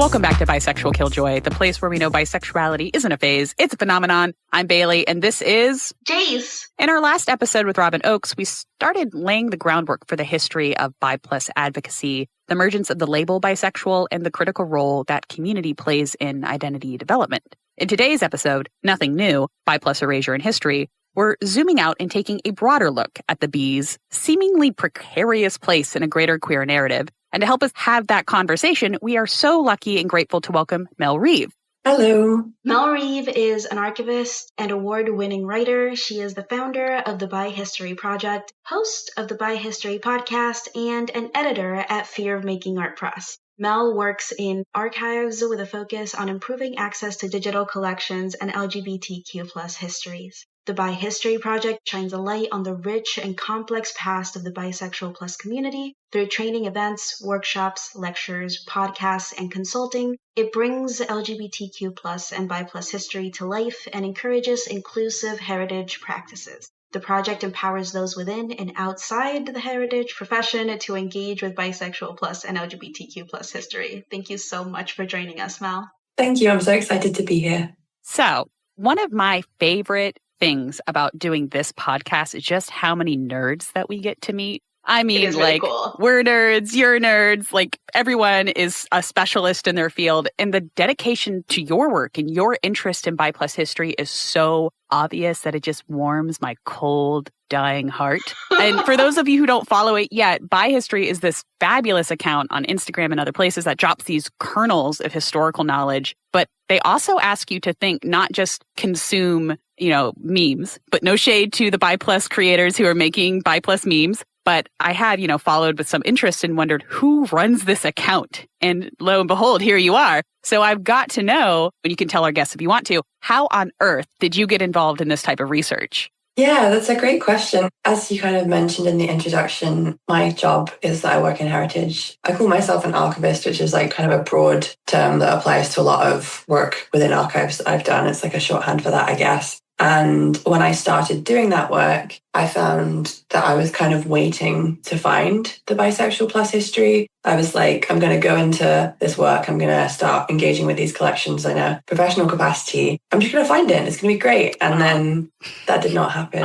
Welcome back to Bisexual Killjoy, the place where we know bisexuality isn't a phase, it's a phenomenon. I'm Bailey, and this is... Jace. In our last episode with Robyn Ochs, we started laying the groundwork for the history of bi+ advocacy, the emergence of the label bisexual, and the critical role that community plays in identity development. In today's episode, Nothing New, Bi+ Erasure in History, we're zooming out and taking a broader look at the B's seemingly precarious place in a greater queer narrative. And to help us have that conversation, we are so lucky and grateful to welcome Mel Reeve. Hello. Mel Reeve is an archivist and award-winning writer. She is the founder of the Bi History Project, host of the Bi History podcast, and an editor at Fear of Making Art Press. Mel works in archives with a focus on improving access to digital collections and LGBTQ+ histories. The Bi History Project shines a light on the rich and complex past of the bisexual plus community. Through training events, workshops, lectures, podcasts, and consulting, it brings LGBTQ+ and Bi+ history to life and encourages inclusive heritage practices. The project empowers those within and outside the heritage profession to engage with bisexual plus and LGBTQ+ history. Thank you so much for joining us, Mel. Thank you. I'm so excited to be here. So, one of my favorite things about doing this podcast is just how many nerds that we get to meet. I mean, really cool. We're nerds, you're nerds, everyone is a specialist in their field. And the dedication to your work and your interest in Bi+ history is so obvious that it just warms my cold, dying heart. And for those of you who don't follow it yet, Bi History is this fabulous account on Instagram and other places that drops these kernels of historical knowledge. But they also ask you to think, not just consume, memes, but no shade to the Bi+ creators who are making Bi+ memes. But I had, followed with some interest and wondered who runs this account. And lo and behold, here you are. So I've got to know, and you can tell our guests if you want to, how on earth did you get involved in this type of research? Yeah, that's a great question. As you kind of mentioned in the introduction, my job is that I work in heritage. I call myself an archivist, which is kind of a broad term that applies to a lot of work within archives that I've done. It's a shorthand for that, I guess. And when I started doing that work, I found that I was kind of waiting to find the bisexual plus history. I was like, I'm going to go into this work. I'm going to start engaging with these collections in a professional capacity. I'm just going to find it. It's going to be great. And then that did not happen.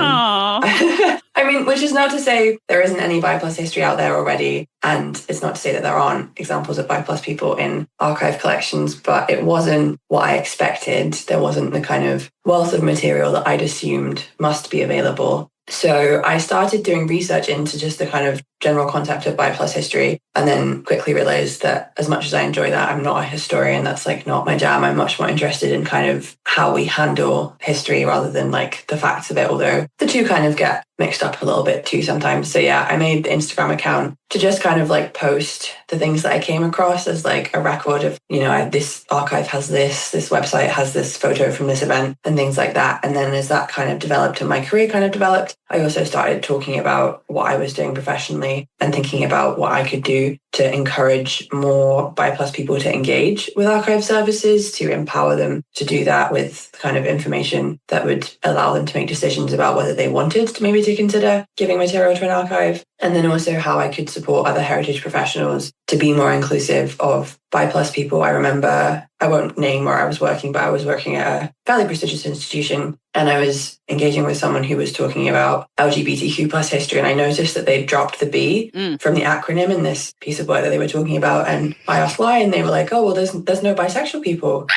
I mean, which is not to say there isn't any Bi+ history out there already. And it's not to say that there aren't examples of Bi+ people in archive collections, but it wasn't what I expected. There wasn't the kind of wealth of material that I'd assumed must be available. So I started doing research into just the kind of general concept of Bi+ history, and then quickly realized that as much as I enjoy that, I'm not a historian. That's not my jam. I'm much more interested in kind of how we handle history rather than the facts of it, although the two kind of get mixed up a little bit too sometimes. So yeah, I made the Instagram account to just kind of post the things that I came across as a record of, this archive has this website has this photo from this event and things like that. And then as that kind of developed and my career kind of developed, I also started talking about what I was doing professionally and thinking about what I could do to encourage more Bi+ people to engage with archive services, to empower them to do that with kind of information that would allow them to make decisions about whether they wanted to consider giving material to an archive. And then also how I could support other heritage professionals to be more inclusive of Bi+ people. I remember, I won't name where I was working, but I was working at a fairly prestigious institution, and I was engaging with someone who was talking about LGBTQ+ history, and I noticed that they dropped the B from the acronym in this piece of work that they were talking about, and I asked why, and they were like, oh, well, there's no bisexual people.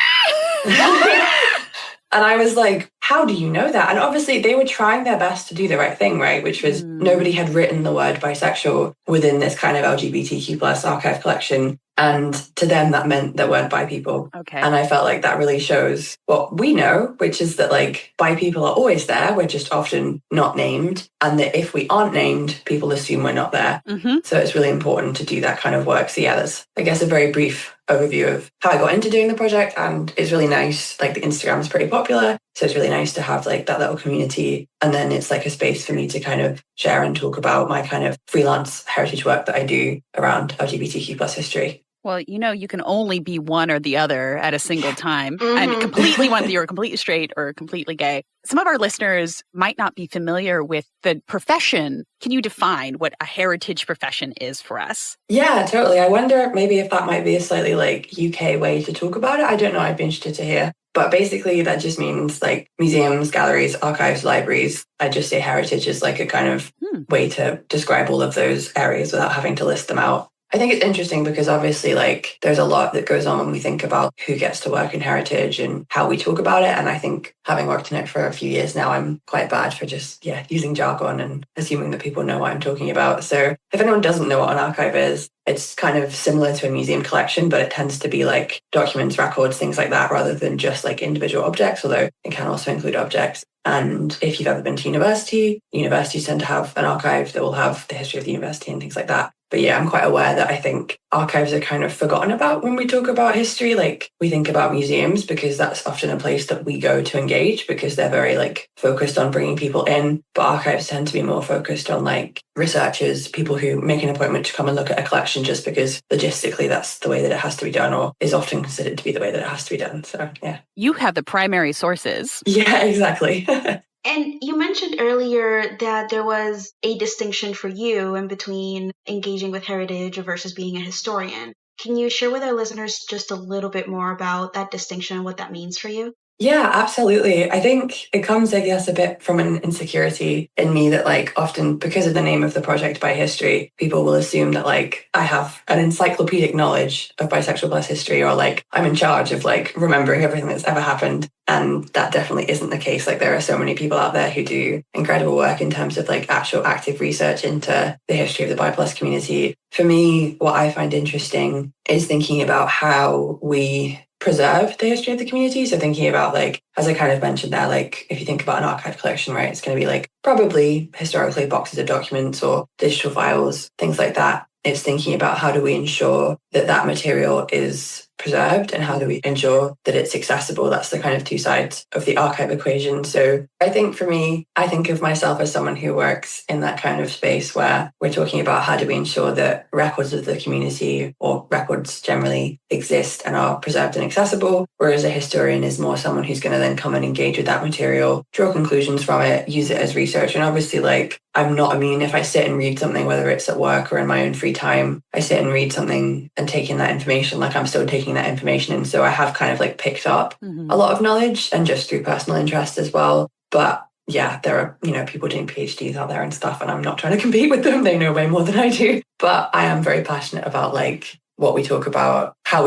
And I was like, how do you know that? And obviously they were trying their best to do the right thing, right? Which was nobody had written the word bisexual within this kind of LGBTQ+ archive collection. And to them, that meant there weren't bi people. Okay. And I felt like that really shows what we know, which is that bi people are always there. We're just often not named. And that if we aren't named, people assume we're not there. Mm-hmm. So it's really important to do that kind of work. So yeah, that's, I guess, a very brief overview of how I got into doing the project. And it's really nice. The Instagram is pretty popular. So it's really nice to have that little community. And then it's a space for me to kind of share and talk about my kind of freelance heritage work that I do around LGBTQ+ history. Well, you can only be one or the other at a single time. And completely one, you're completely straight or completely gay. Some of our listeners might not be familiar with the profession. Can you define what a heritage profession is for us? Yeah, totally. I wonder maybe if that might be a slightly UK way to talk about it. I don't know. I'd be interested to hear. But basically, that just means museums, galleries, archives, libraries. I just say heritage is a kind of way to describe all of those areas without having to list them out. I think it's interesting because obviously there's a lot that goes on when we think about who gets to work in heritage and how we talk about it. And I think having worked in it for a few years now, I'm quite bad for just, using jargon and assuming that people know what I'm talking about. So if anyone doesn't know what an archive is, it's kind of similar to a museum collection, but it tends to be documents, records, things like that, rather than just individual objects, although it can also include objects. And if you've ever been to universities tend to have an archive that will have the history of the university and things like that. But yeah, I'm quite aware that I think archives are kind of forgotten about when we talk about history. We think about museums because that's often a place that we go to engage because they're very focused on bringing people in. But archives tend to be more focused on researchers, people who make an appointment to come and look at a collection just because logistically that's the way that it has to be done or is often considered to be the way that it has to be done. So yeah. You have the primary sources. Yeah, exactly. And you mentioned earlier that there was a distinction for you in between engaging with heritage versus being a historian. Can you share with our listeners just a little bit more about that distinction and what that means for you? Yeah, absolutely. I think it comes, I guess, a bit from an insecurity in me that often because of the name of the project Bi History, people will assume that I have an encyclopedic knowledge of bisexual plus history or I'm in charge of remembering everything that's ever happened. And that definitely isn't the case. There are so many people out there who do incredible work in terms of actual active research into the history of the bi plus community. For me, what I find interesting is thinking about how we preserve the history of the community. So thinking about as I kind of mentioned there, if you think about an archive collection, right, it's going to be probably historically boxes of documents or digital files, things like that. It's thinking about how do we ensure that that material is preserved and how do we ensure that it's accessible. That's the kind of two sides of the archive equation. So I think for me, I think of myself as someone who works in that kind of space where we're talking about how do we ensure that records of the community or records generally exist and are preserved and accessible, whereas a historian is more someone who's going to then come and engage with that material, draw conclusions from it, use it as research. And obviously I'm not immune if I sit and read something, whether it's at work or in my own free time, I sit and read something and take in that information, I'm still taking that information in. So I have kind of picked up a lot of knowledge and just through personal interest as well. But yeah, there are, people doing PhDs out there and stuff, and I'm not trying to compete with them. They know way more than I do. But I am very passionate about what we talk about, how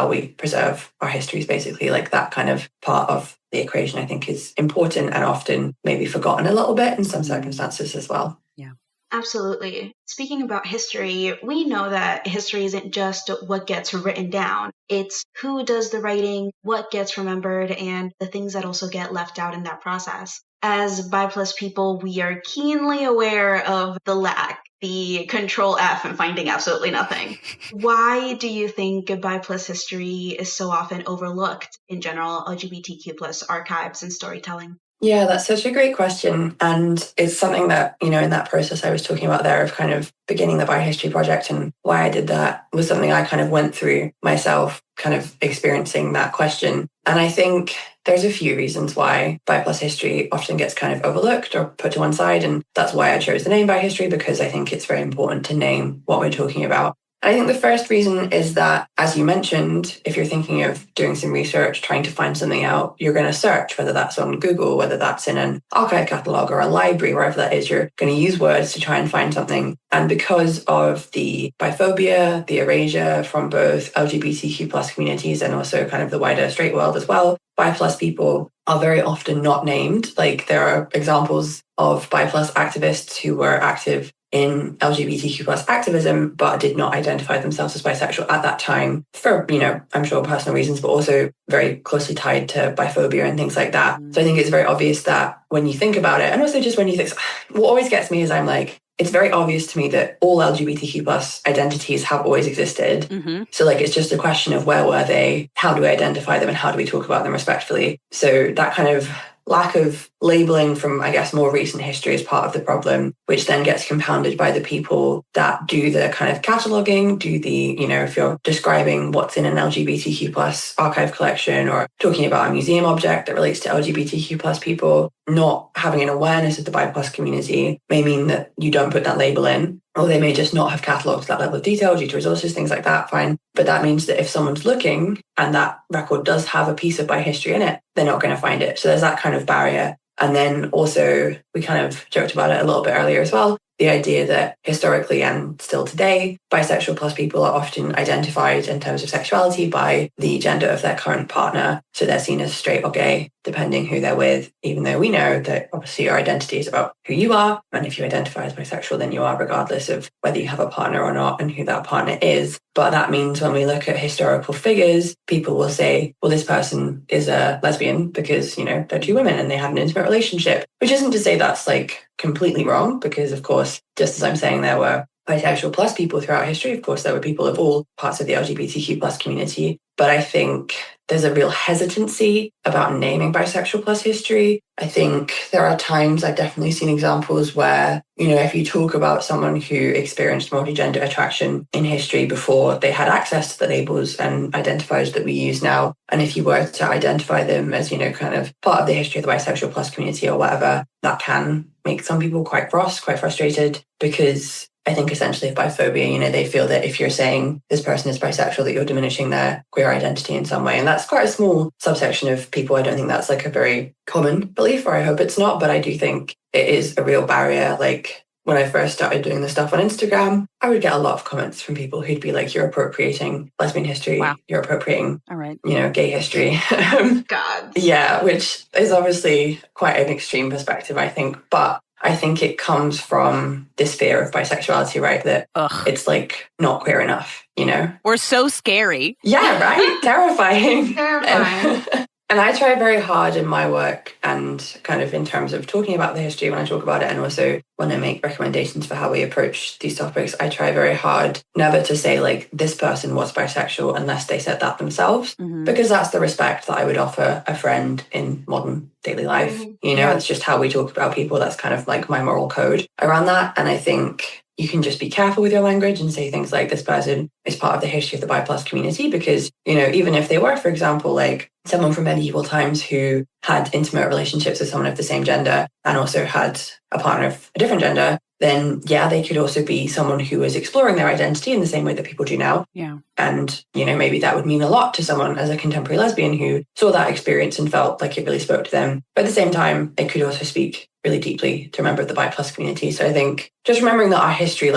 we preserve our histories, basically. That kind of part of the equation, I think, is important and often maybe forgotten a little bit in some circumstances as well. Yeah. Absolutely. Speaking about history, we know that history isn't just what gets written down. It's who does the writing, what gets remembered, and the things that also get left out in that process. As bi plus people, we are keenly aware of the lack, the control F and finding absolutely nothing. Why do you think bi plus history is so often overlooked in general LGBTQ plus archives and storytelling? Yeah, that's such a great question. And it's something that, in that process I was talking about there of kind of beginning the Bi History Project and why I did that was something I kind of went through myself, kind of experiencing that question. And I think there's a few reasons why Bi plus history often gets kind of overlooked or put to one side. And that's why I chose the name Bi History, because I think it's very important to name what we're talking about. I think the first reason is that, as you mentioned, if you're thinking of doing some research, trying to find something out, you're going to search, whether that's on Google, whether that's in an archive catalogue or a library, wherever that is, you're going to use words to try and find something. And because of the biphobia, the erasure from both LGBTQ plus communities and also kind of the wider straight world as well, bi plus people are very often not named. There are examples of bi plus activists who were active in LGBTQ plus activism, but did not identify themselves as bisexual at that time for, I'm sure personal reasons, but also very closely tied to biphobia and things like that. So I think it's very obvious that when you think about it, and also just when you think, what always gets me is it's very obvious to me that all LGBTQ plus identities have always existed. Mm-hmm. So it's just a question of where were they, how do we identify them, and how do we talk about them respectfully? So that kind of lack of labeling from, I guess, more recent history is part of the problem, which then gets compounded by the people that do the kind of cataloging, do the, if you're describing what's in an LGBTQ plus archive collection or talking about a museum object that relates to LGBTQ plus people, not having an awareness of the bi plus community may mean that you don't put that label in, or they may just not have catalogued that level of detail due to resources, things like that, fine. But that means that if someone's looking and that record does have a piece of bi history in it, they're not going to find it. So there's that kind of barrier. And then also, we kind of joked about it a little bit earlier as well, the idea that historically and still today, bisexual plus people are often identified in terms of sexuality by the gender of their current partner. So they're seen as straight or gay, depending who they're with, even though we know that obviously your identity is about who you are. And if you identify as bisexual, then you are, regardless of whether you have a partner or not and who that partner is. But that means when we look at historical figures, people will say, well, this person is a lesbian because, they're two women and they had an intimate relationship, which isn't to say that's like completely wrong, because of course, just as I'm saying there were bisexual plus people throughout history, of course, there were people of all parts of the LGBTQ plus community. But I think there's a real hesitancy about naming bisexual plus history. I think there are times I've definitely seen examples where, if you talk about someone who experienced multigender attraction in history before they had access to the labels and identifiers that we use now, and if you were to identify them as, kind of part of the history of the bisexual plus community or whatever, that can make some people quite cross, quite frustrated, because I think essentially biphobia, they feel that if you're saying this person is bisexual, that you're diminishing their queer identity in some way. And that's quite a small subsection of people. I don't think that's like a very common belief, or I hope it's not, but I do think it is a real barrier. Like when I first started doing this stuff on Instagram, I would get a lot of comments from people who'd be like, you're appropriating lesbian history. Wow. You're appropriating, all right, gay history. God. Yeah, which is obviously quite an extreme perspective, I think. But I think it comes from this fear of bisexuality, right? That it's like not queer enough, We're so scary. Yeah, right? Terrifying. Terrifying. And I try very hard in my work and kind of in terms of talking about the history when I talk about it, and also when I make recommendations for how we approach these topics, I try very hard never to say like this person was bisexual unless they said that themselves, because that's the respect that I would offer a friend in modern daily life. It's just how we talk about people. That's kind of like my moral code around that. And I think you can just be careful with your language and say things like this person is part of the history of the bi plus community, because, even if they were, for example, like someone from medieval times who had intimate relationships with someone of the same gender and also had a partner of a different gender, then yeah, they could also be someone who was exploring their identity in the same way that people do now. Yeah. And, maybe that would mean a lot to someone as a contemporary lesbian who saw that experience and felt like it really spoke to them. But at the same time, it could also speak really deeply to a member of the bi plus community. So I think just remembering that our history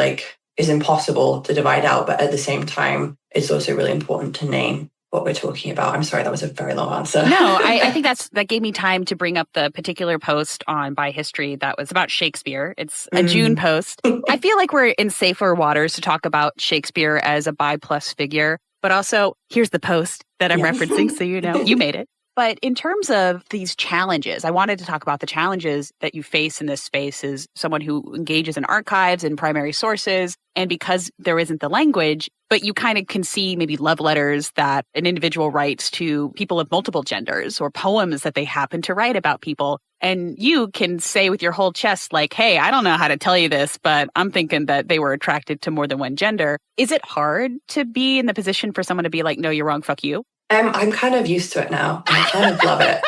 is impossible to divide out, but at the same time, it's also really important to name what we're talking about. I'm sorry, that was a very long answer. No, I think that gave me time to bring up the particular post on bi history that was about Shakespeare. It's a June post. I feel like we're in safer waters to talk about Shakespeare as a bi plus figure, but also here's the post that I'm referencing, so you made it. But in terms of these challenges, I wanted to talk about the challenges that you face in this space as someone who engages in archives and primary sources. And because there isn't the language, but you kind of can see maybe love letters that an individual writes to people of multiple genders, or poems that they happen to write about people. And you can say with your whole chest, like, hey, I don't know how to tell you this, but I'm thinking that they were attracted to more than one gender. Is it hard to be in the position for someone to be like, no, you're wrong, fuck you? I'm kind of used to it now. I kind of love it.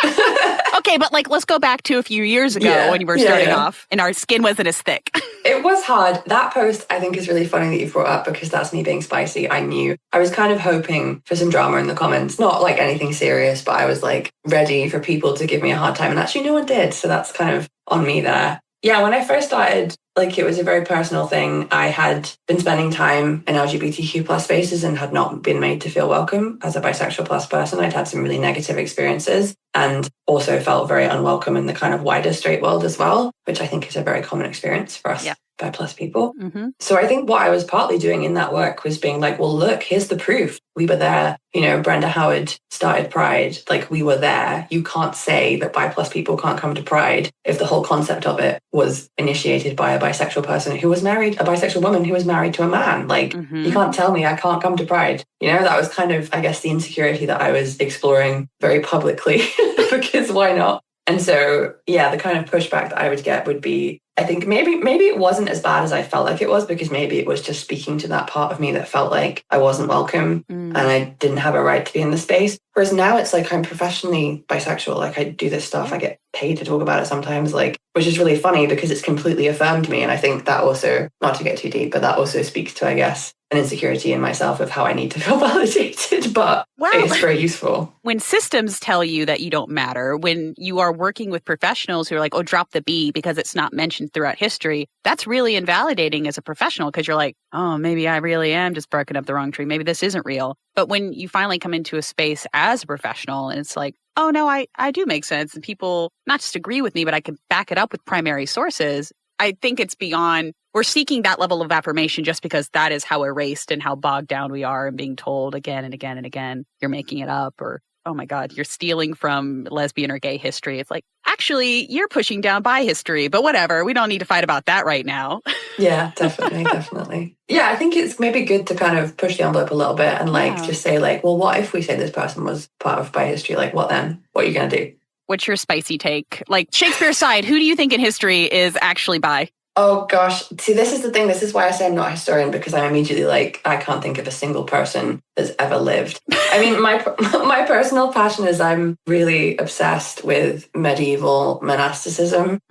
Okay, but let's go back to a few years ago when you were starting off and our skin wasn't as thick. It was hard. That post, I think, is really funny that you brought up, because that's me being spicy. I was kind of hoping for some drama in the comments, not like anything serious, but I was like ready for people to give me a hard time. And actually no one did. So that's kind of on me there. Yeah, when I first started, it was a very personal thing. I had been spending time in LGBTQ plus spaces and had not been made to feel welcome as a bisexual plus person. I'd had some really negative experiences and also felt very unwelcome in the kind of wider straight world as well, which I think is a very common experience for us bi plus people. So I think what I was partly doing in that work was being like, well, look, here's the proof. We were there. Brenda Howard started Pride. We were there. You can't say that bi plus people can't come to Pride if the whole concept of it was initiated by a bisexual person who was married, a bisexual woman who was married to a man. You can't tell me I can't come to Pride. That was kind of, I guess, the insecurity that I was exploring very publicly, because why not? And so, yeah, the kind of pushback that I would get would be, I think maybe it wasn't as bad as I felt like it was, because maybe it was just speaking to that part of me that felt like I wasn't welcome and I didn't have a right to be in the space. Whereas now it's like I'm professionally bisexual. Like I do this stuff, I get paid to talk about it sometimes, like, which is really funny because it's completely affirmed me. And I think that also, not to get too deep, but that also speaks to, I guess, an insecurity in myself of how I need to feel validated, but it's very useful. When systems tell you that you don't matter, when you are working with professionals who are like, oh, drop the B because it's not mentioned throughout history, that's really invalidating as a professional because you're like, oh, maybe I really am just barking up the wrong tree. Maybe this isn't real. But when you finally come into a space as a professional and it's like, oh, no, I do make sense. And people not just agree with me, but I can back it up with primary sources. I think it's beyond, we're seeking that level of affirmation just because that is how erased and how bogged down we are and being told again and again and again, you're making it up, or, oh my God, you're stealing from lesbian or gay history. It's like, actually, you're pushing down bi history, but whatever. We don't need to fight about that right now. Yeah, definitely. Yeah, I think it's maybe good to kind of push the envelope a little bit and just say like, well, what if we say this person was part of bi history? Like, what then? What are you going to do? What's your spicy take? Like, Shakespeare aside, who do you think in history is actually bi? Oh gosh, see, this is the thing. This is why I say I'm not a historian, because I'm immediately like, I can't think of a single person that's ever lived. I mean, my personal passion is I'm really obsessed with medieval monasticism.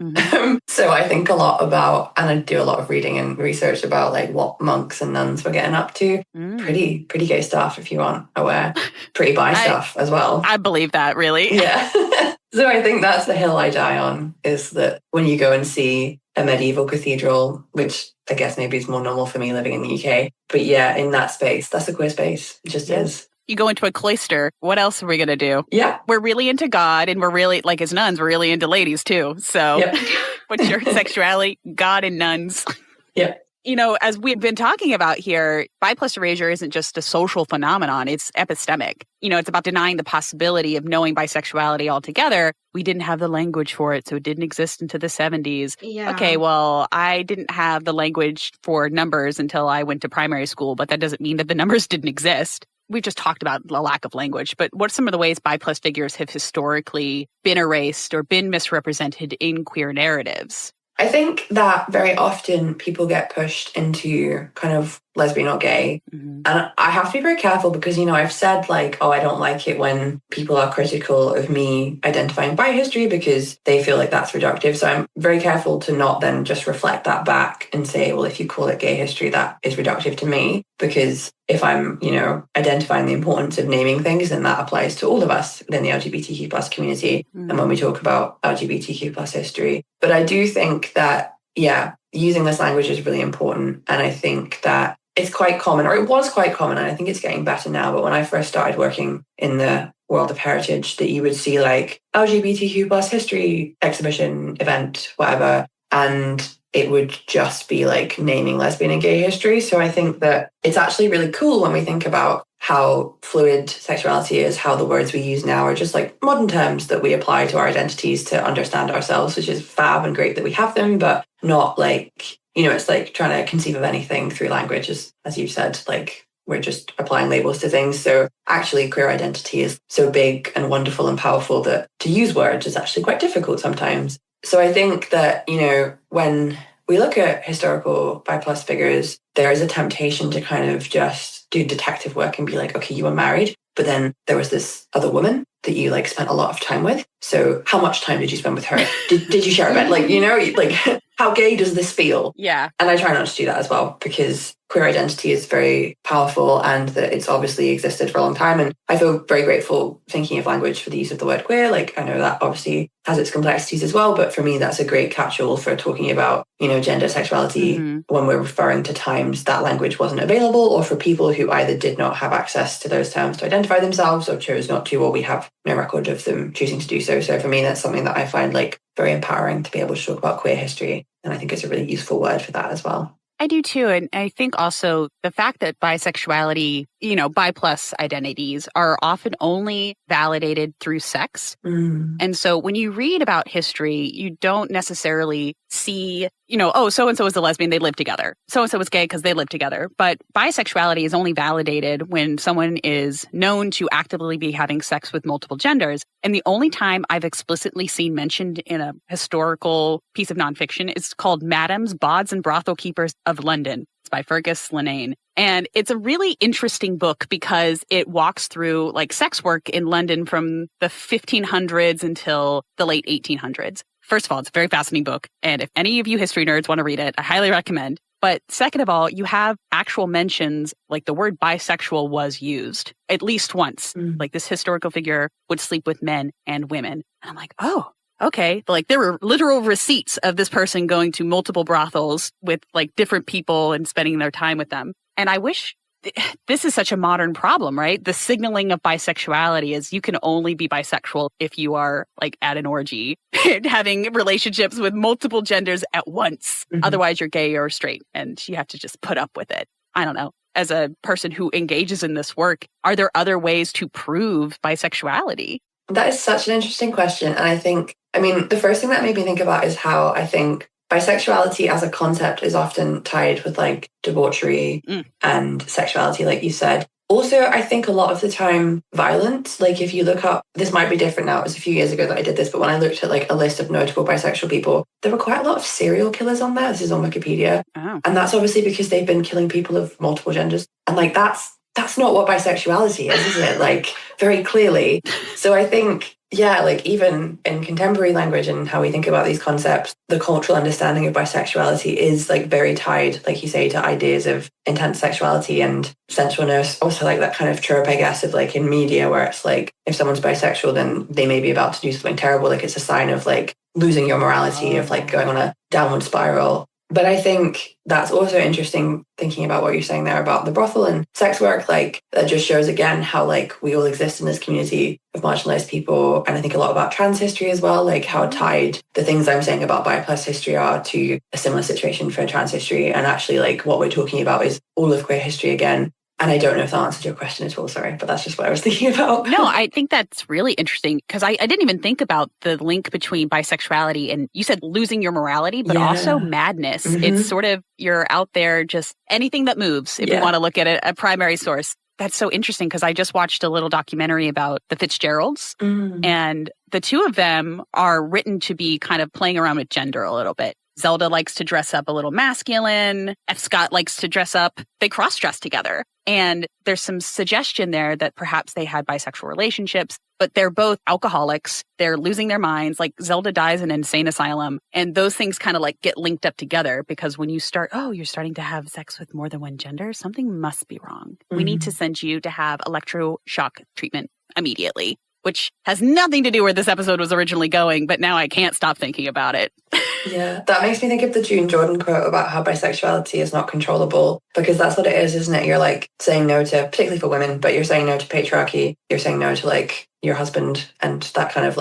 So I think a lot about, and I do a lot of reading and research about like what monks and nuns were getting up to. Pretty gay stuff, if you aren't aware. Pretty bi stuff as well. I believe that, really. Yeah. So I think that's the hill I die on, is that when you go and see a medieval cathedral, which I guess maybe is more normal for me living in the UK. But yeah, in that space, that's a queer space. It just is. You go into a cloister, what else are we going to do? Yeah. We're really into God, and we're really, like as nuns, we're really into ladies too. So what's your sexuality? God and nuns. Yeah. You know, as we've been talking about here, bi plus erasure isn't just a social phenomenon, it's epistemic. You know, it's about denying the possibility of knowing bisexuality altogether. We didn't have the language for it, so it didn't exist into the 70s. Yeah. Okay, well, I didn't have the language for numbers until I went to primary school, but that doesn't mean that the numbers didn't exist. We've just talked about the lack of language, but what are some of the ways bi plus figures have historically been erased or been misrepresented in queer narratives? I think that very often people get pushed into kind of lesbian or gay. And I have to be very careful because, you know, I've said like, oh, I don't like it when people are critical of me identifying bi history because they feel like that's reductive. So I'm very careful to not then just reflect that back and say, well, if you call it gay history, that is reductive to me. Because if I'm, you know, identifying the importance of naming things, then that applies to all of us within the LGBTQ plus community. And when we talk about LGBTQ plus history. But I do think that, yeah, using this language is really important. And I think that it's quite common, or it was quite common, and I think it's getting better now. But when I first started working in the world of heritage, that you would see like LGBTQ plus history exhibition, event, whatever. And it would just be like naming lesbian and gay history. So I think that it's actually really cool when we think about how fluid sexuality is, how the words we use now are just like modern terms that we apply to our identities to understand ourselves, which is fab and great that we have them, but not like, you know, it's like trying to conceive of anything through language, as you said, like we're just applying labels to things. So actually queer identity is so big and wonderful and powerful that to use words is actually quite difficult sometimes. So I think that, you know, when we look at historical bi plus figures, there is a temptation to kind of just do detective work and be like, okay, you were married, but then there was this other woman that you like spent a lot of time with. So how much time did you spend with her? Did you share a bed? Like, you know, like how gay does this feel? Yeah. And I try not to do that as well, because queer identity is very powerful and that it's obviously existed for a long time. And I feel very grateful thinking of language for the use of the word queer. Like, I know that obviously has its complexities as well, but for me, that's a great catch-all for talking about, you know, gender, sexuality when we're referring to times that language wasn't available, or for people who either did not have access to those terms to identify themselves or chose not to, or we have no record of them choosing to do so. So for me, that's something that I find like very empowering to be able to talk about queer history. And I think it's a really useful word for that as well. I do too. And I think also the fact that bisexuality, bi plus identities are often only validated through sex. And so when you read about history, you don't necessarily see, so-and-so was a lesbian, they lived together. So-and-so was gay because they lived together. But bisexuality is only validated when someone is known to actively be having sex with multiple genders. And the only time I've explicitly seen mentioned in a historical piece of nonfiction is called Madams, Bawds, and Brothel Keepers of London. It's by Fergus Linnane. And it's a really interesting book because it walks through sex work in London from the 1500s until the late 1800s. First of all, it's a very fascinating book. And if any of you history nerds want to read it, I highly recommend. But second of all, you have actual mentions, like the word bisexual was used at least once. Like this historical figure would sleep with men and women. And I'm like, oh, okay. There were literal receipts of this person going to multiple brothels with different people and spending their time with them. And I wish this is such a modern problem, right? The signaling of bisexuality is you can only be bisexual if you are at an orgy, having relationships with multiple genders at once. Otherwise, you're gay or straight, and you have to just put up with it. I don't know. As a person who engages in this work, are there other ways to prove bisexuality? That is such an interesting question. And the first thing that made me think about is how I think bisexuality as a concept is often tied with debauchery and sexuality, like you said. Also, I think a lot of the time violence, if you look up, this might be different now, it was a few years ago that I did this, but when I looked at a list of notable bisexual people, there were quite a lot of serial killers on there. This is on Wikipedia. Oh. And that's obviously because they've been killing people of multiple genders. And that's not what bisexuality is it? Very clearly. So I think, even in contemporary language and how we think about these concepts, the cultural understanding of bisexuality is very tied, like you say, to ideas of intense sexuality and sensualness. Also that kind of trope, I guess, of in media where it's if someone's bisexual, then they may be about to do something terrible. It's a sign of losing your morality, of going on a downward spiral. But I think that's also interesting thinking about what you're saying there about the brothel and sex work. That just shows again how we all exist in this community of marginalized people. And I think a lot about trans history as well, how tied the things I'm saying about bi plus history are to a similar situation for trans history. And actually what we're talking about is all of queer history again. And I don't know if that answered your question at all, sorry, but that's just what I was thinking about. No, I think that's really interesting because I didn't even think about the link between bisexuality and you said losing your morality, but also madness. It's sort of, you're out there just anything that moves, if you want to look at a primary source. That's so interesting because I just watched a little documentary about the Fitzgeralds and the two of them are written to be kind of playing around with gender a little bit. Zelda likes to dress up a little masculine. F. Scott likes to dress up. They cross-dress together. And there's some suggestion there that perhaps they had bisexual relationships, but they're both alcoholics. They're losing their minds. Zelda dies in an insane asylum. And those things kind of get linked up together because when you start, you're starting to have sex with more than one gender, something must be wrong. We need to send you to have electroshock treatment immediately, which has nothing to do where this episode was originally going, but now I can't stop thinking about it. Yeah, that makes me think of the June Jordan quote about how bisexuality is not controllable, because that's what it is, isn't it? You're saying no to, particularly for women, but you're saying no to patriarchy. You're saying no to your husband and that kind of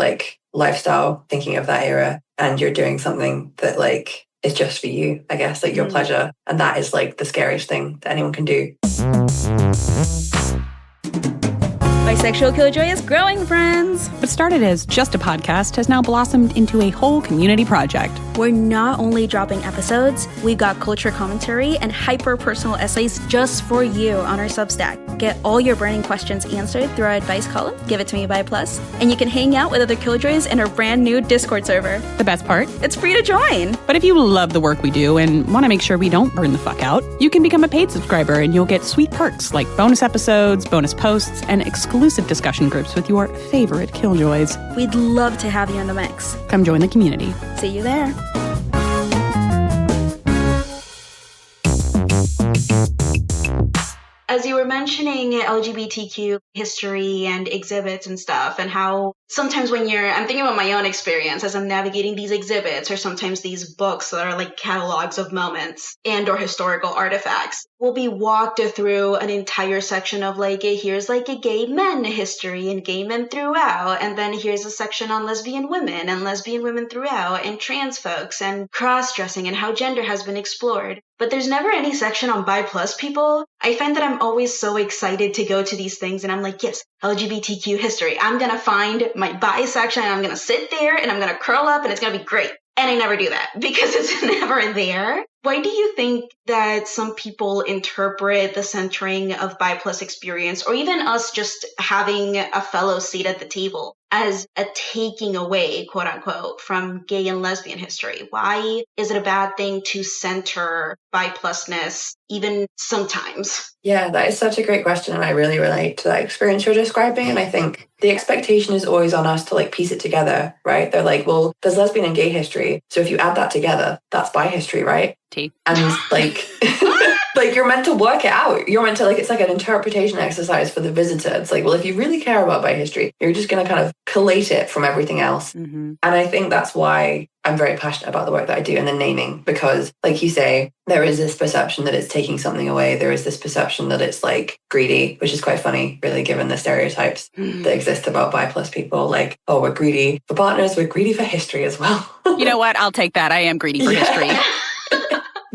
lifestyle, thinking of that era. And you're doing something that is just for you, I guess, your pleasure. And that is the scariest thing that anyone can do. Bisexual Killjoy is growing, friends! What started as just a podcast has now blossomed into a whole community project. We're not only dropping episodes, we've got culture commentary and hyper-personal essays just for you on our Substack. Get all your burning questions answered through our advice column, Give It To Me by Plus, and you can hang out with other Killjoys in our brand new Discord server. The best part? It's free to join! But if you love the work we do and want to make sure we don't burn the fuck out, you can become a paid subscriber and you'll get sweet perks like bonus episodes, bonus posts, and exclusive discussion groups with your favorite Killjoys. We'd love to have you in the mix. Come join the community. See you there. As you were mentioning LGBTQ history and exhibits and stuff, and how sometimes I'm thinking about my own experience as I'm navigating these exhibits, or sometimes these books that are catalogs of moments and or historical artifacts, we'll be walked through an entire section of here's a gay men history and gay men throughout, and then here's a section on lesbian women and lesbian women throughout, and trans folks and cross-dressing and how gender has been explored. but there's never any section on bi plus people. I find that I'm always so excited to go to these things and I'm like, yes, LGBTQ history. I'm going to find my bi section and I'm going to sit there and I'm going to curl up and it's going to be great. And I never do that because it's never there. Why do you think that some people interpret the centering of bi plus experience, or even us just having a fellow seat at the table, as a taking away, quote unquote, from gay and lesbian history? Why is it a bad thing to center bi plusness even sometimes? Yeah, that is such a great question. And I really relate to that experience you're describing. And I think the expectation is always on us to like piece it together, right? They're like, well, there's lesbian and gay history. So if you add that together, that's bi history, right? And like, like you're meant to work it out. You're meant to like, it's like an interpretation exercise for the visitor. It's like, well, if you really care about bi history, you're just going to kind of collate it from everything else. And I think that's why I'm very passionate about the work that I do and the naming, because like you say, there is this perception that it's taking something away. There is this perception that it's like greedy, which is quite funny, really, given the stereotypes that exist about bi plus people. Like, oh, we're greedy for partners. We're greedy for history as well. You know what? I'll take that. I am greedy for history.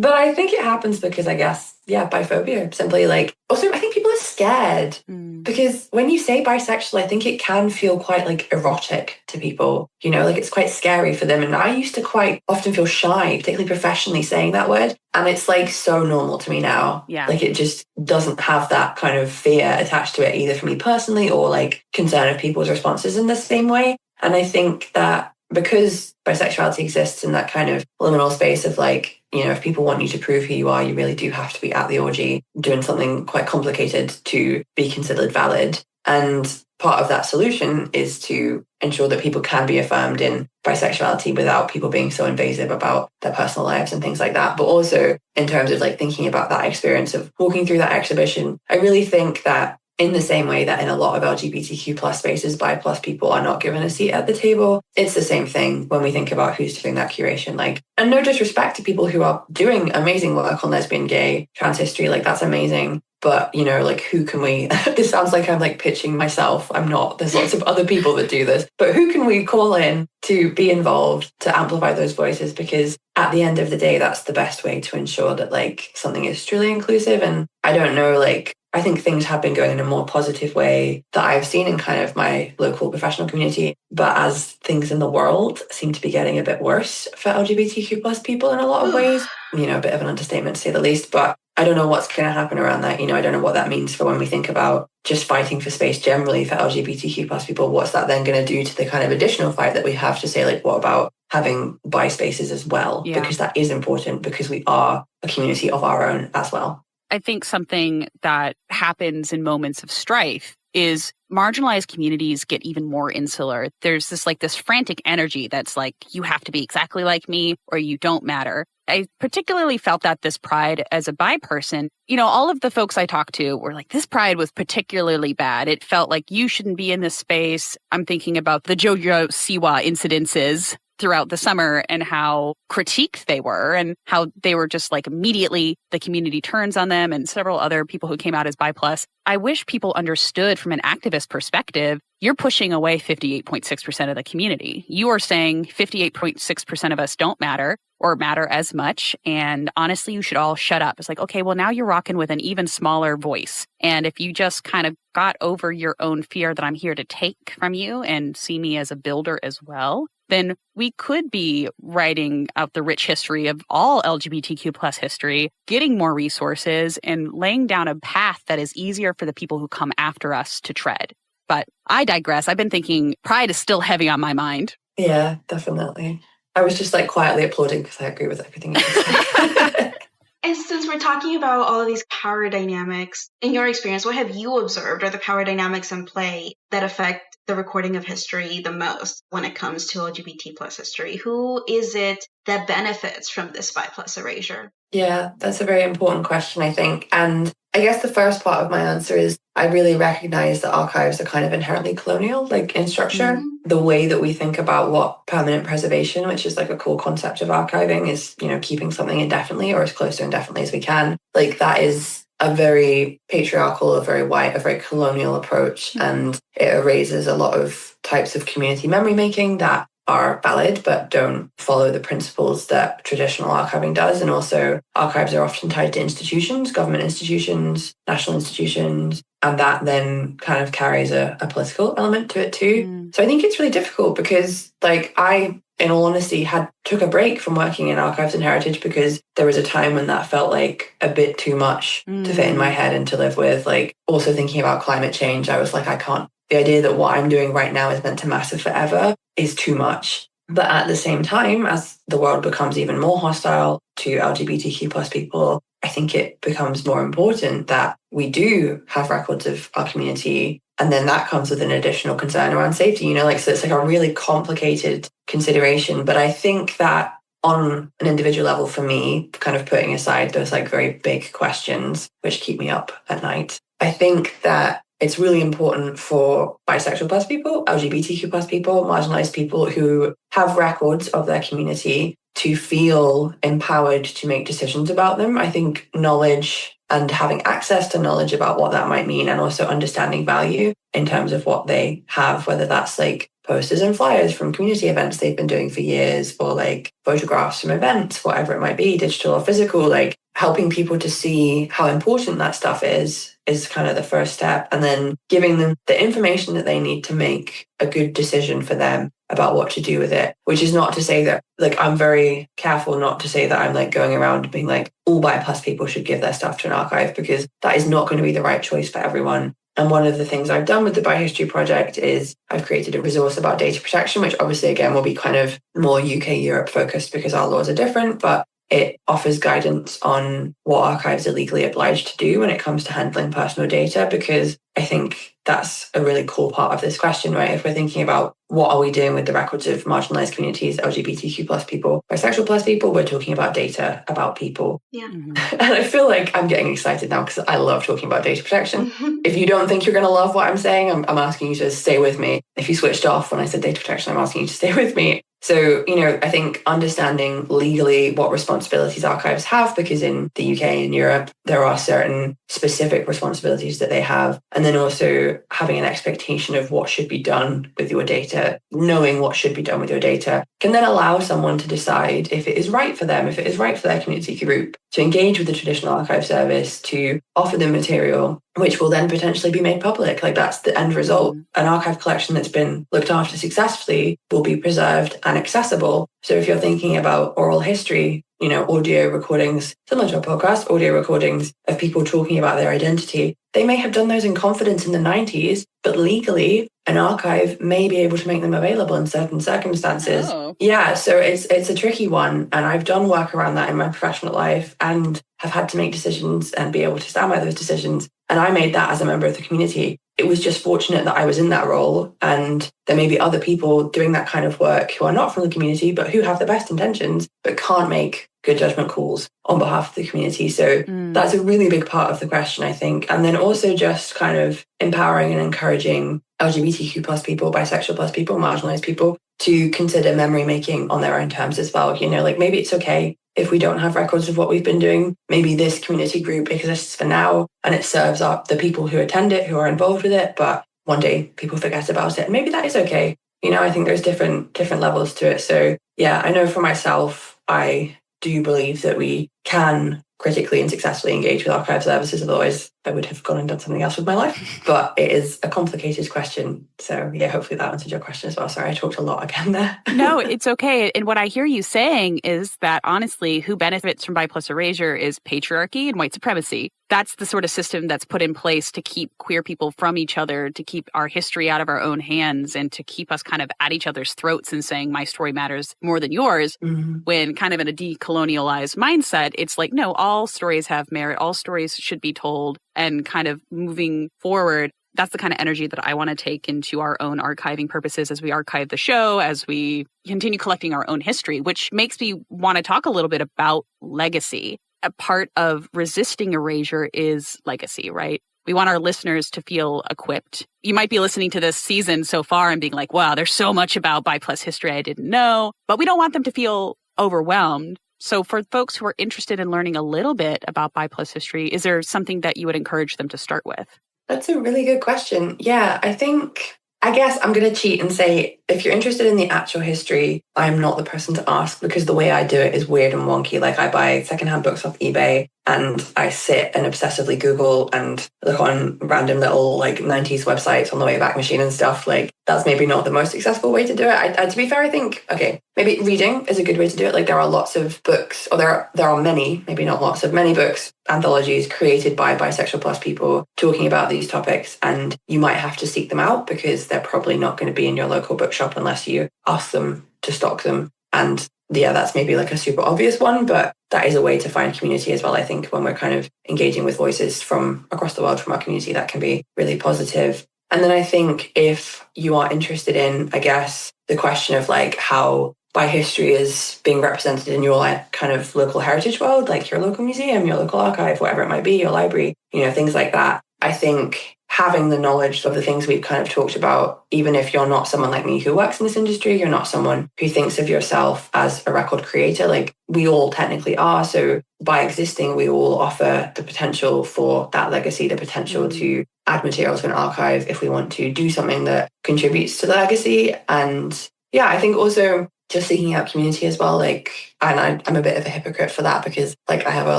But I think it happens because I guess, biphobia, simply like, also I think people are scared because when you say bisexual, I think it can feel quite like erotic to people, you know, like it's quite scary for them. And I used to quite often feel shy, particularly professionally saying that word. And it's like so normal to me now. Yeah. Like it just doesn't have that kind of fear attached to it, either for me personally or like concern of people's responses in the same way. And I think that because bisexuality exists in that kind of liminal space of like, you know, if people want you to prove who you are, you really do have to be at the orgy doing something quite complicated to be considered valid. And part of that solution is to ensure that people can be affirmed in bisexuality without people being so invasive about their personal lives and things like that. But also in terms of like thinking about that experience of walking through that exhibition, I really think that in the same way that in a lot of LGBTQ plus spaces, bi plus people are not given a seat at the table, it's the same thing when we think about who's doing that curation. Like, and no disrespect to people who are doing amazing work on lesbian, gay, trans history, like that's amazing. But, you know, like who can we, this sounds like I'm like pitching myself. I'm not, there's lots of other people that do this, but who can we call in to be involved, to amplify those voices? Because at the end of the day, that's the best way to ensure that like something is truly inclusive. And I don't know, like, I think things have been going in a more positive way that I've seen in kind of my local professional community. But as things in the world seem to be getting a bit worse for LGBTQ plus people in a lot of ways, you know, a bit of an understatement to say the least, but I don't know what's going to happen around that. You know, I don't know what that means for when we think about just fighting for space generally for LGBTQ plus people. What's that then going to do to the kind of additional fight that we have to say, like, what about having bi spaces as well? Yeah. Because that is important because we are a community of our own as well. I think something that happens in moments of strife is marginalized communities get even more insular. There's this frantic energy that's like, you have to be exactly like me or you don't matter. I particularly felt that this Pride as a bi person. You know, all of the folks I talked to were like, this Pride was particularly bad. It felt like you shouldn't be in this space. I'm thinking about the Jojo Siwa incidences throughout the summer and how critiqued they were and how they were just like immediately the community turns on them and several other people who came out as bi plus. I wish people understood from an activist perspective, you're pushing away 58.6% of the community. You are saying 58.6% of us don't matter or matter as much. And honestly, you should all shut up. It's like, okay, well, now you're rocking with an even smaller voice. And if you just kind of got over your own fear that I'm here to take from you and see me as a builder as well, then we could be writing out the rich history of all LGBTQ plus history, getting more resources, and laying down a path that is easier for the people who come after us to tread. But I digress. I've been thinking Pride is still heavy on my mind. Yeah, definitely. I was just like quietly applauding because I agree with everything you said. And since we're talking about all of these power dynamics, in your experience, what have you observed are the power dynamics in play that affect the recording of history the most when it comes to LGBT plus history? Who is it that benefits from this bi plus erasure? Yeah, that's a very important question, I think. And I guess the first part of my answer is I really recognize that archives are kind of inherently colonial, like in structure. Mm-hmm. The way that we think about what permanent preservation, which is like a core concept of archiving, is, you know, keeping something indefinitely or as close to indefinitely as we can. Like that is a very patriarchal, a very white, a very colonial approach. Mm-hmm. And it erases a lot of types of community memory making that are valid but don't follow the principles that traditional archiving does. And also archives are often tied to institutions, government institutions, national institutions, and that then kind of carries a political element to it too. So I think it's really difficult because I, in all honesty, took a break from working in archives and heritage because there was a time when that felt like a bit too much to fit in my head and to live with. Also thinking about climate change, I was like, I can't. The idea that what I'm doing right now is meant to matter forever is too much. But at the same time, as the world becomes even more hostile to LGBTQ plus people, I think it becomes more important that we do have records of our community. And then that comes with an additional concern around safety, so it's like a really complicated consideration. But I think that on an individual level for me, kind of putting aside those very big questions which keep me up at night, I think that it's really important for bisexual plus people, LGBTQ plus people, marginalized people who have records of their community to feel empowered to make decisions about them. I think knowledge and having access to knowledge about what that might mean, and also understanding value in terms of what they have, whether that's posters and flyers from community events they've been doing for years, or photographs from events, whatever it might be, digital or physical, helping people to see how important that stuff is kind of the first step. And then giving them the information that they need to make a good decision for them about what to do with it, which is not to say that, I'm very careful not to say that I'm going around being all bi plus people should give their stuff to an archive, because that is not going to be the right choice for everyone. And one of the things I've done with the Bi History Project is I've created a resource about data protection, which obviously, again, will be kind of more UK, Europe focused because our laws are different, but it offers guidance on what archives are legally obliged to do when it comes to handling personal data, because I think that's a really cool part of this question, right? If we're thinking about what are we doing with the records of marginalized communities, LGBTQ plus people, bisexual plus people, we're talking about data about people. Yeah. And I feel like I'm getting excited now because I love talking about data protection. If you don't think you're going to love what I'm saying, I'm asking you to stay with me. If you switched off when I said data protection, I'm asking you to stay with me. So, I think understanding legally what responsibilities archives have, because in the UK and Europe, there are certain specific responsibilities that they have. And then also having an expectation of what should be done with your data, knowing what should be done with your data, can then allow someone to decide if it is right for them, if it is right for their community group, to engage with the traditional archive service, to offer them material, which will then potentially be made public. That's the end result. An archive collection that's been looked after successfully will be preserved and accessible. So if you're thinking about oral history, audio recordings, similar to a podcast, audio recordings of people talking about their identity, they may have done those in confidence in the 90s, but legally, an archive may be able to make them available in certain circumstances. Oh. Yeah, so it's a tricky one. And I've done work around that in my professional life and have had to make decisions and be able to stand by those decisions. And I made that as a member of the community. It was just fortunate that I was in that role, and there may be other people doing that kind of work who are not from the community, but who have the best intentions, but can't make good judgment calls on behalf of the community. So that's a really big part of the question, I think. And then also just kind of empowering and encouraging LGBTQ plus people, bisexual plus people, marginalized people to consider memory making on their own terms as well. Maybe it's okay if we don't have records of what we've been doing. Maybe this community group exists for now and it serves up the people who attend it, who are involved with it, but one day people forget about it. And maybe that is okay. I think there's different levels to it. So yeah, I know for myself, I do believe that we can critically and successfully engage with archive services. Otherwise, I would have gone and done something else with my life. But it is a complicated question. So yeah, hopefully that answered your question as well. Sorry, I talked a lot again there. No, it's okay. And what I hear you saying is that honestly, who benefits from Bi Plus Erasure is patriarchy and white supremacy. That's the sort of system that's put in place to keep queer people from each other, to keep our history out of our own hands, and to keep us kind of at each other's throats and saying my story matters more than yours. When kind of in a decolonialized mindset, it's like, no, all stories have merit. All stories should be told. And kind of moving forward, that's the kind of energy that I want to take into our own archiving purposes as we archive the show, as we continue collecting our own history, which makes me want to talk a little bit about legacy. A part of resisting erasure is legacy, right? We want our listeners to feel equipped. You might be listening to this season so far and being like, wow, there's so much about Bi Plus history I didn't know. But we don't want them to feel overwhelmed. So for folks who are interested in learning a little bit about Bi Plus history, is there something that you would encourage them to start with? That's a really good question. Yeah, I think I guess I'm going to cheat and say, if you're interested in the actual history, I'm not the person to ask because the way I do it is weird and wonky. Like I buy secondhand books off eBay and I sit and obsessively Google and look on random little like 90s websites on the Wayback Machine and stuff. Like that's maybe not the most successful way to do it. To be fair, I think, okay, maybe reading is a good way to do it. Like there are lots of books, or there are many, maybe not lots of, many books, anthologies created by bisexual plus people talking about these topics. And you might have to seek them out because they're probably not going to be in your local bookshop unless you ask them to stock them. And yeah, that's maybe like a super obvious one, but that is a way to find community as well. I think when we're kind of engaging with voices from across the world from our community, that can be really positive. And then I think if you are interested in, I guess, the question of like how bi history is being represented in your kind of local heritage world, like your local museum, your local archive, whatever it might be, your library, things like that. I think having the knowledge of the things we've kind of talked about, even if you're not someone like me who works in this industry, you're not someone who thinks of yourself as a record creator, like we all technically are. So by existing, we all offer the potential for that legacy, the potential to add material to an archive if we want to do something that contributes to the legacy. And yeah, I think also just seeking out community as well. Like, and I'm a bit of a hypocrite for that because like I have a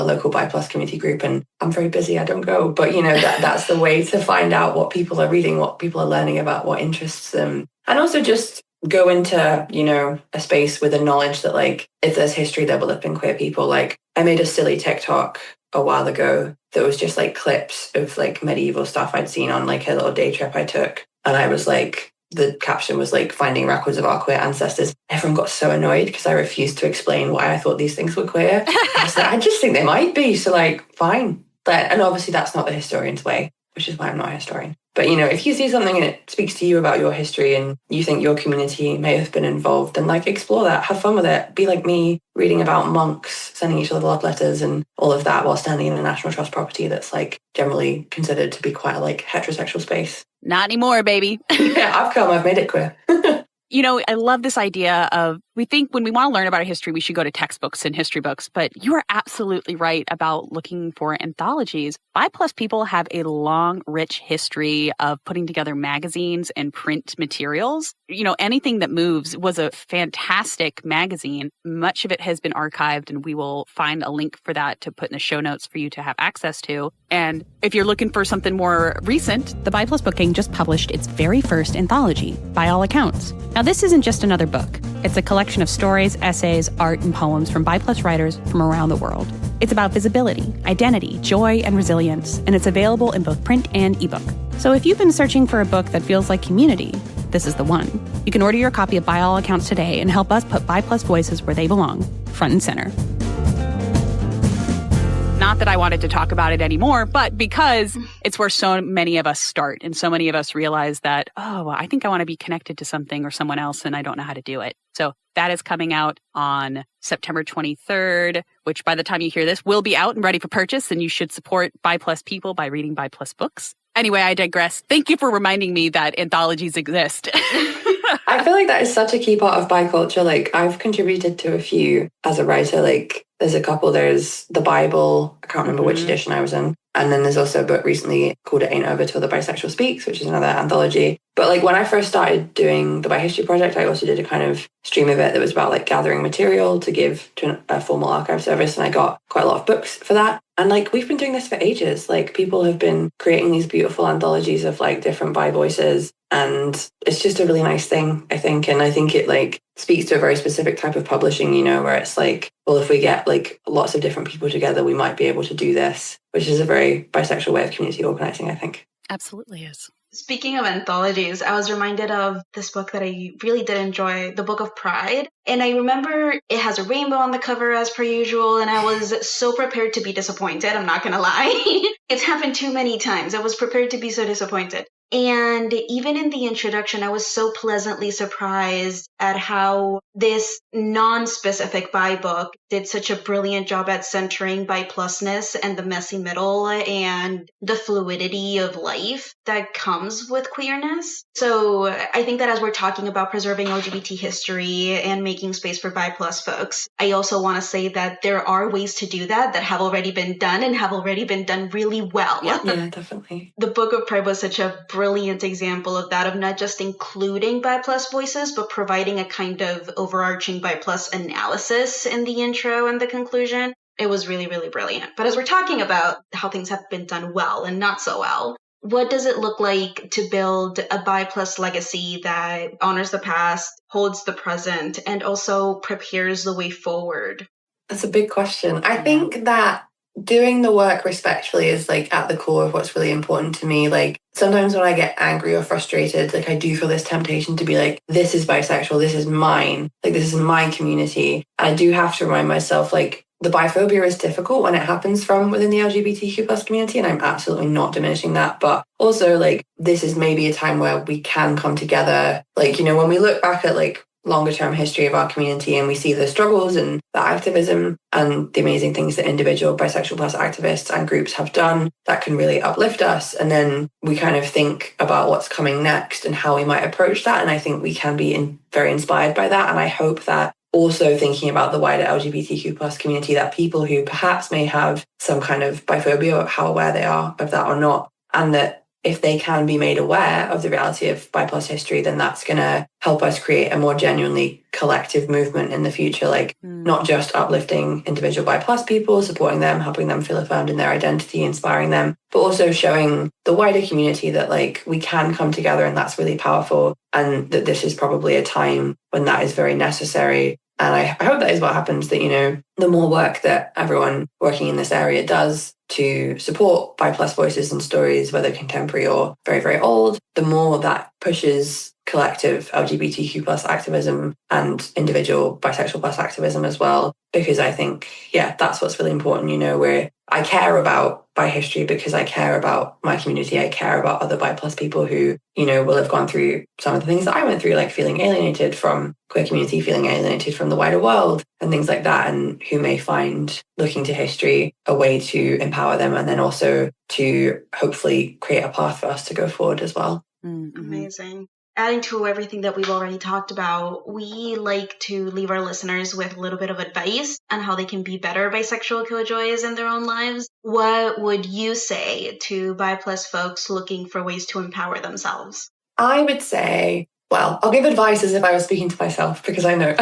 local bi plus community group and I'm very busy. I don't go, but that's the way to find out what people are reading, what people are learning about, what interests them. And also just go into, a space with a knowledge that like, if there's history, there will have been queer people. Like I made a silly TikTok a while ago that was just like clips of like medieval stuff I'd seen on like a little day trip I took. And I was like, the caption was like finding records of our queer ancestors. Everyone got so annoyed because I refused to explain why I thought these things were queer. I was like, I just think they might be. So like, fine. And obviously that's not the historian's way, which is why I'm not a historian. But if you see something and it speaks to you about your history and you think your community may have been involved, then like explore that, have fun with it. Be like me reading about monks sending each other love letters and all of that while standing in a National Trust property that's like generally considered to be quite a like heterosexual space. Not anymore, baby. Yeah, I've made it queer. I love this idea of, we think when we want to learn about our history, we should go to textbooks and history books, but you are absolutely right about looking for anthologies. Bi plus people have a long, rich history of putting together magazines and print materials. Anything That Moves was a fantastic magazine. Much of it has been archived, and we will find a link for that to put in the show notes for you to have access to. And if you're looking for something more recent, the Bi Plus Book Gang just published its very first anthology, By All Accounts. Now, this isn't just another book. It's a collection of stories, essays, art, and poems from Bi Plus writers from around the world. It's about visibility, identity, joy, and resilience, and it's available in both print and ebook. So if you've been searching for a book that feels like community, this is the one. You can order your copy of By All Accounts today and help us put Bi Plus voices where they belong, front and center. Not that I wanted to talk about it anymore, but because it's where so many of us start and so many of us realize that, I think I want to be connected to something or someone else and I don't know how to do it. So that is coming out on September 23rd, which by the time you hear this will be out and ready for purchase, and you should support Bi Plus people by reading Bi Plus books. Anyway, I digress. Thank you for reminding me that anthologies exist. I feel like that is such a key part of bi culture. Like I've contributed to a few as a writer. Like there's a couple. There's the Bible. I can't remember which edition I was in. And then there's also a book recently called It Ain't Over Till the Bisexual Speaks, which is another anthology. But like when I first started doing the Bi History Project, I also did a kind of stream of it that was about like gathering material to give to a formal archive service. And I got quite a lot of books for that. And like we've been doing this for ages. Like people have been creating these beautiful anthologies of like different bi voices. And it's just a really nice thing, I think. And I think it like speaks to a very specific type of publishing, where it's like, well, if we get like lots of different people together, we might be able to do this, which is a very bisexual way of community organizing, I think. Absolutely is. Speaking of anthologies, I was reminded of this book that I really did enjoy, The Book of Pride. And I remember it has a rainbow on the cover as per usual, and I was so prepared to be disappointed, I'm not going to lie. It's happened too many times. I was prepared to be so disappointed. And even in the introduction, I was so pleasantly surprised at how this non-specific bi book did such a brilliant job at centering bi plusness and the messy middle and the fluidity of life that comes with queerness. So I think that as we're talking about preserving LGBT history and making space for bi plus folks, I also want to say that there are ways to do that have already been done and have already been done really well. Yeah, definitely. The Book of Pride was such a brilliant example of that, of not just including bi+ voices, but providing a kind of overarching bi+ analysis in the intro and the conclusion. It was really, really brilliant. But as we're talking about how things have been done well and not so well, what does it look like to build a bi+ legacy that honors the past, holds the present, and also prepares the way forward? That's a big question. I think that doing the work respectfully is like at the core of what's really important to me. Like sometimes when I get angry or frustrated, like I do feel this temptation to be like, this is bisexual, this is mine, like this is my community. I do have to remind myself, like, the biphobia is difficult when it happens from within the LGBTQ plus community, and I'm absolutely not diminishing that. But also, like, this is maybe a time where we can come together. Like, you know, when we look back at like longer term history of our community and we see the struggles and the activism and the amazing things that individual bisexual plus activists and groups have done, that can really uplift us. And then we kind of think about what's coming next and how we might approach that. And I think we can be very inspired by that. And I hope that also thinking about the wider LGBTQ plus community, that people who perhaps may have some kind of biphobia, how aware they are of that or not, and that if they can be made aware of the reality of bi+ history, then that's going to help us create a more genuinely collective movement in the future, like not just uplifting individual bi+ people, supporting them, helping them feel affirmed in their identity, inspiring them, but also showing the wider community that like we can come together and that's really powerful, and that this is probably a time when that is very necessary. And I hope that is what happens, that, you know, the more work that everyone working in this area does to support bi+ voices and stories, whether contemporary or very, very old, the more that pushes collective LGBTQ plus activism and individual bisexual plus activism as well. Because I think, yeah, that's what's really important, you know, where I care about bi history because I care about my community. I care about other bi+ people who, you know, will have gone through some of the things that I went through, like feeling alienated from queer community, feeling alienated from the wider world and things like that, and who may find looking to history a way to empower them and then also to hopefully create a path for us to go forward as well. Mm-hmm. Amazing. Adding to everything that we've already talked about, we like to leave our listeners with a little bit of advice on how they can be better bisexual killjoys in their own lives. What would you say to bi+ folks looking for ways to empower themselves? I would say, well, I'll give advice as if I was speaking to myself, because I know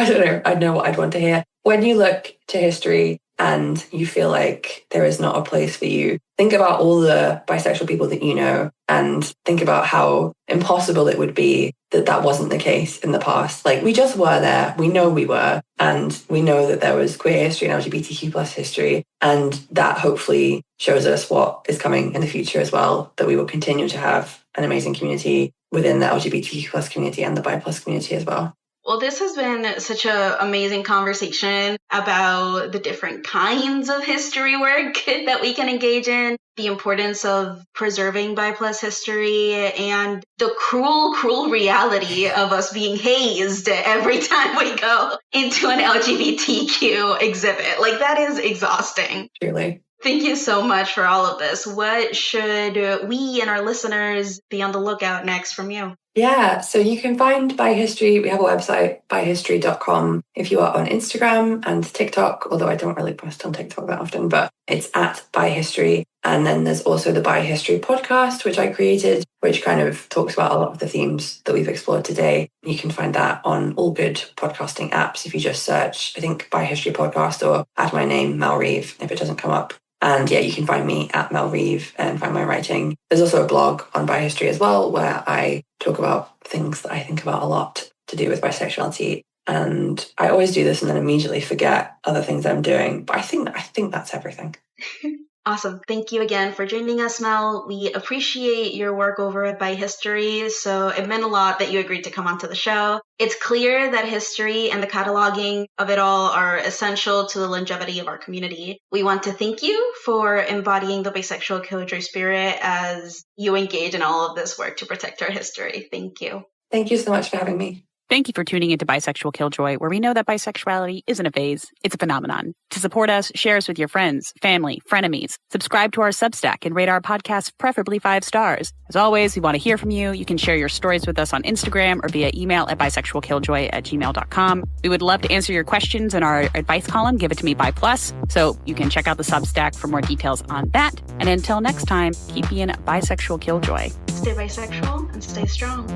what I'd want to hear. When you look to history and you feel like there is not a place for you, think about all the bisexual people that you know and think about how impossible it would be that that wasn't the case in the past. Like, we just were there. We know we were. And we know that there was queer history and LGBTQ plus history. And that hopefully shows us what is coming in the future as well, that we will continue to have an amazing community within the LGBTQ plus community and the bi+ community as well. Well, this has been such an amazing conversation about the different kinds of history work that we can engage in, the importance of preserving bi+ history, and the cruel, cruel reality of us being hazed every time we go into an LGBTQ exhibit. Like, that is exhausting. Truly. Thank you so much for all of this. What should we and our listeners be on the lookout next from you? Yeah, so you can find Bi History. We have a website, byhistory.com, if you are on Instagram and TikTok, although I don't really post on TikTok that often, but it's at Bi History. And then there's also the Bi History podcast, which I created, which kind of talks about a lot of the themes that we've explored today. You can find that on all good podcasting apps if you just search, I think, Bi History podcast, or add my name, Mel Reeve, if it doesn't come up. And yeah, you can find me at Mel Reeve and find my writing. There's also a blog on Bi History as well, where I talk about things that I think about a lot to do with bisexuality. And I always do this and then immediately forget other things I'm doing. But I think that's everything. Awesome. Thank you again for joining us, Mel. We appreciate your work over at Bi History, so it meant a lot that you agreed to come onto the show. It's clear that history and the cataloging of it all are essential to the longevity of our community. We want to thank you for embodying the Bisexual Killjoy spirit as you engage in all of this work to protect our history. Thank you. Thank you so much for having me. Thank you for tuning into Bisexual Killjoy, where we know that bisexuality isn't a phase, it's a phenomenon. To support us, share us with your friends, family, frenemies. Subscribe to our Substack and rate our podcast, preferably 5 stars. As always, we want to hear from you. You can share your stories with us on Instagram or via email at bisexualkilljoy@gmail.com. We would love to answer your questions in our advice column, Give It To Me Bi+. So you can check out the Substack for more details on that. And until next time, keep being Bisexual Killjoy. stay bisexual, and stay strong.